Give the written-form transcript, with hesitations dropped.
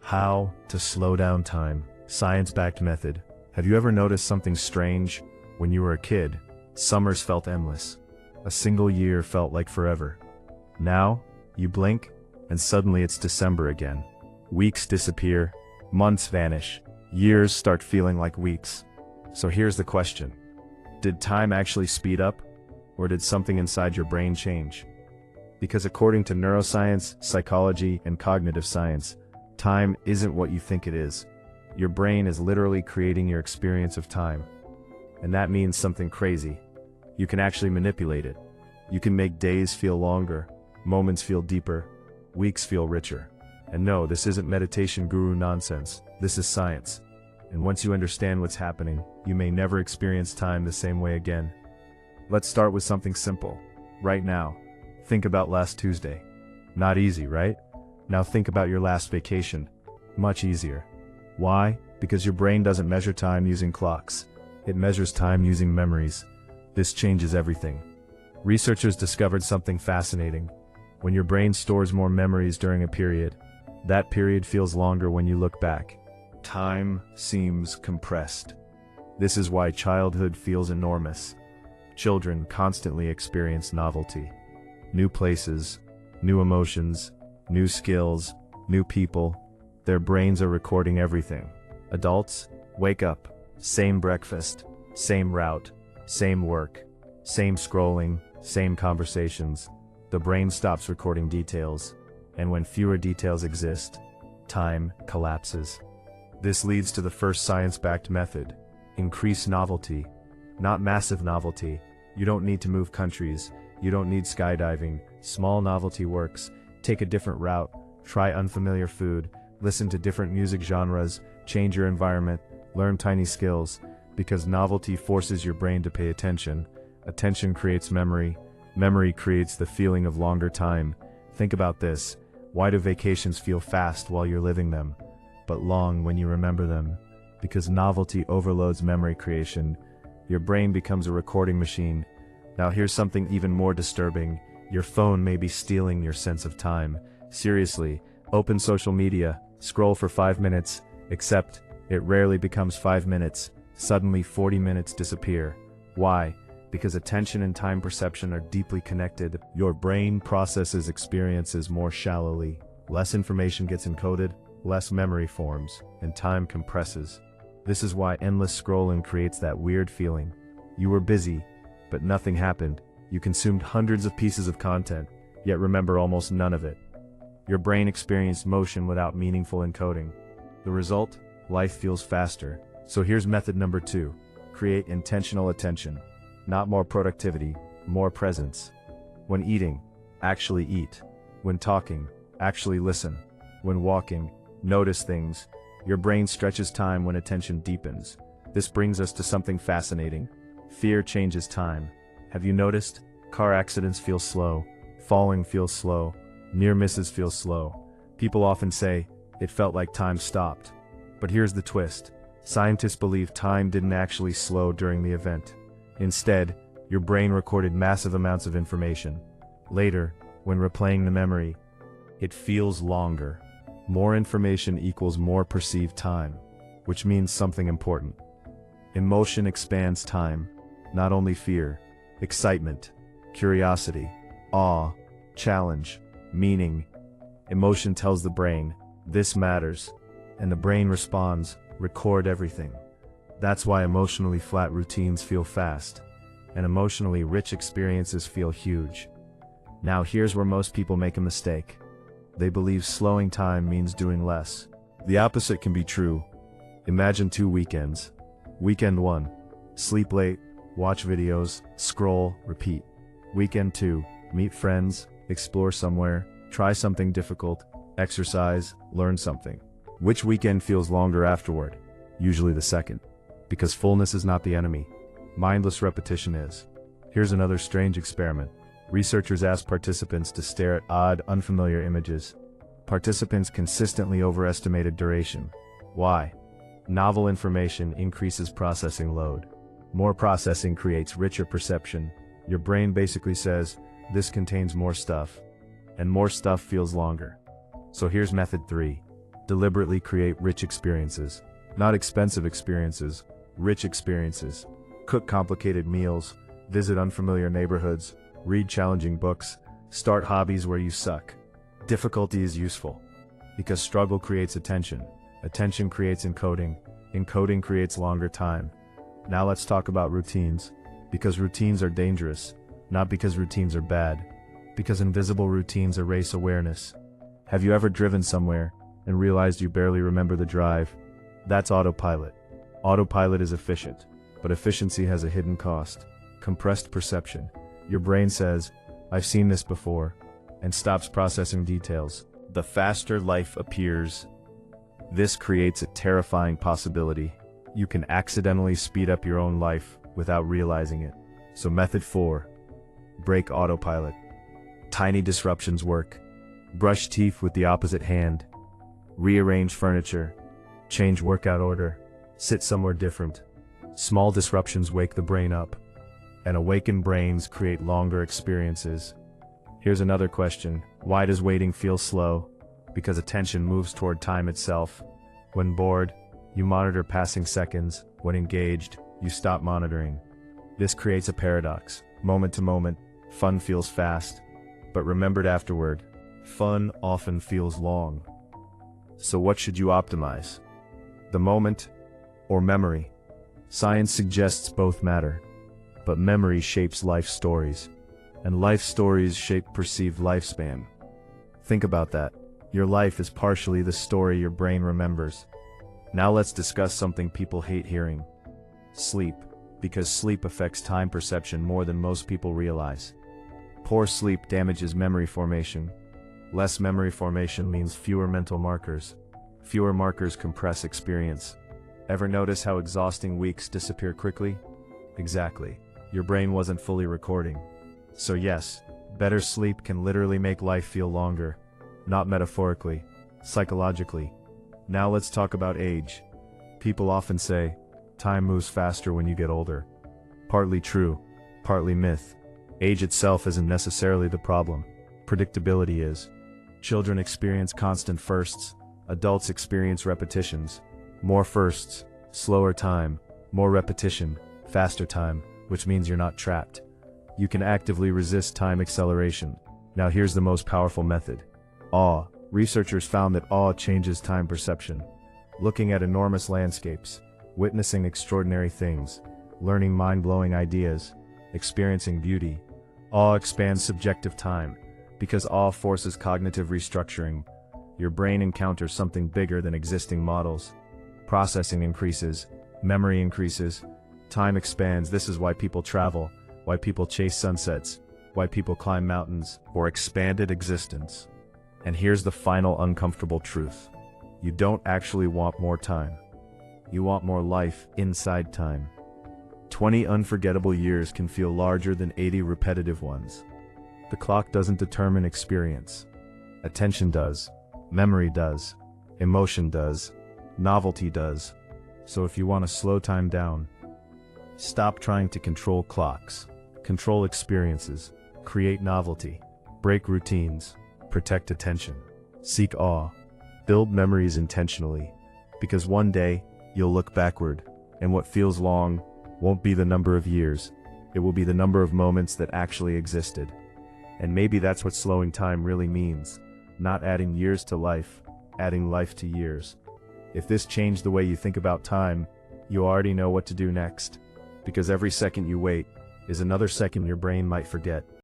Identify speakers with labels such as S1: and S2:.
S1: How to slow down time. Science-backed method. Have you ever noticed something strange? When you were a kid, summers felt endless. A single year felt like forever. Now, you blink, and suddenly it's December again. Weeks disappear, months vanish, years start feeling like weeks. So here's the question. Did time actually speed up? Or did something inside your brain change? Because according to neuroscience, psychology, and cognitive science, time isn't what you think it is. Your brain is literally creating your experience of time. And that means something crazy. You can actually manipulate it. You can make days feel longer, moments feel deeper, weeks feel richer. And no, this isn't meditation guru nonsense. This is science. And once you understand what's happening, you may never experience time the same way again. Let's start with something simple. Right now, think about last Tuesday. Not easy, right? Now think about your last vacation. Much easier. Why? Because your brain doesn't measure time using clocks. It measures time using memories. This changes everything. Researchers discovered something fascinating. When your brain stores more memories during a period, that period feels longer when you look back. Time seems compressed. This is why childhood feels enormous. Children constantly experience novelty. New places, new emotions, new skills, new people. Their brains are recording everything. Adults, wake up. Same breakfast, same route, same work, same scrolling, same conversations. The brain stops recording details, and when fewer details exist, time collapses. This leads to the first science-backed method. Increase novelty. Not massive novelty. You don't need to move countries. You don't need skydiving. Small novelty works. Take a different route. Try unfamiliar food. Listen to different music genres. Change your environment. Learn tiny skills. Because novelty forces your brain to pay attention. Attention creates memory. Memory creates the feeling of longer time. Think about this. Why do vacations feel fast while you're living them, but long when you remember them? Because novelty overloads memory creation. Your brain becomes a recording machine. Now here's something even more disturbing. Your phone may be stealing your sense of time. Seriously, open social media, scroll for 5 minutes, except it rarely becomes 5 minutes. Suddenly 40 minutes disappear. Why? Because attention and time perception are deeply connected. Your brain processes experiences more shallowly. Less information gets encoded, less memory forms, and time compresses. This is why endless scrolling creates that weird feeling. You were busy, but nothing happened. You consumed hundreds of pieces of content, yet remember almost none of it. Your brain experienced motion without meaningful encoding. The result? Life feels faster. So here's method number 2. Create intentional attention. Not more productivity, more presence. When eating, actually eat. When talking, actually listen. When walking, notice things. Your brain stretches time when attention deepens. This brings us to something fascinating. Fear changes time. Have you noticed? Car accidents feel slow. Falling feels slow. Near misses feel slow. People often say, it felt like time stopped. But here's the twist. Scientists believe time didn't actually slow during the event. Instead, your brain recorded massive amounts of information. Later, when replaying the memory, it feels longer. More information equals more perceived time, which means something important. Emotion expands time, not only fear, excitement, curiosity, awe, challenge, meaning. Emotion tells the brain, this matters, and the brain responds, record everything. That's why emotionally flat routines feel fast, and emotionally rich experiences feel huge. Now here's where most people make a mistake. They believe slowing time means doing less. The opposite can be true. Imagine 2 weekends. Weekend 1, sleep late, watch videos, scroll, repeat. Weekend 2, meet friends, explore somewhere, try something difficult, exercise, learn something. Which weekend feels longer afterward? Usually the second. Because fullness is not the enemy. Mindless repetition is. Here's another strange experiment. Researchers asked participants to stare at odd, unfamiliar images. Participants consistently overestimated duration. Why? Novel information increases processing load. More processing creates richer perception. Your brain basically says, this contains more stuff. And more stuff feels longer. So here's method 3. Deliberately create rich experiences. Not expensive experiences, rich experiences. Cook complicated meals, visit unfamiliar neighborhoods, read challenging books, start hobbies where you suck. Difficulty is useful, because struggle creates attention. Attention creates encoding. Encoding creates longer time. Now let's talk about routines. Because routines are dangerous, not because routines are bad. Because invisible routines erase awareness. Have you ever driven somewhere and realized you barely remember the drive? That's autopilot. Autopilot is efficient, but efficiency has a hidden cost. Compressed perception. Your brain says, "I've seen this before," and stops processing details. The faster life appears, this creates a terrifying possibility. You can accidentally speed up your own life without realizing it. So method 4. Break autopilot. Tiny disruptions work. Brush teeth with the opposite hand. Rearrange furniture. Change workout order. Sit somewhere different. Small disruptions wake the brain up. And awakened brains create longer experiences. Here's another question. Why does waiting feel slow? Because attention moves toward time itself. When bored, you monitor passing seconds. When engaged, you stop monitoring. This creates a paradox. Moment to moment, fun feels fast, but remembered afterward, fun often feels long. So what should you optimize? The moment or memory? Science suggests both matter, but memory shapes life stories, and life stories shape perceived lifespan. Think about that. Your life is partially the story your brain remembers. Now let's discuss something people hate hearing. Sleep, because sleep affects time perception more than most people realize. Poor sleep damages memory formation. Less memory formation means fewer mental markers. Fewer markers compress experience. Ever notice how exhausting weeks disappear quickly? Exactly. Your brain wasn't fully recording. So yes, better sleep can literally make life feel longer. Not metaphorically, psychologically. Now let's talk about age. People often say, time moves faster when you get older. Partly true, partly myth. Age itself isn't necessarily the problem. Predictability is. Children experience constant firsts. Adults experience repetitions. More firsts, slower time. More repetition, faster time, which means you're not trapped. You can actively resist time acceleration. Now here's the most powerful method. Awe. Researchers found that awe changes time perception. Looking at enormous landscapes, witnessing extraordinary things, learning mind-blowing ideas, experiencing beauty. Awe expands subjective time, because awe forces cognitive restructuring. Your brain encounters something bigger than existing models. Processing increases, memory increases, time expands. This is why people travel, why people chase sunsets, why people climb mountains, for expanded existence. And here's the final uncomfortable truth. You don't actually want more time. You want more life inside time. 20 unforgettable years can feel larger than 80 repetitive ones. The clock doesn't determine experience. Attention does. Memory does. Emotion does. Novelty does. So if you want to slow time down, stop trying to control clocks. Control experiences. Create novelty. Break routines. Protect attention. Seek awe. Build memories intentionally. Because one day, you'll look backward, and what feels long won't be the number of years. It will be the number of moments that actually existed. And maybe that's what slowing time really means. Not adding years to life, adding life to years. If this changed the way you think about time, you already know what to do next. Because every second you wait is another second your brain might forget.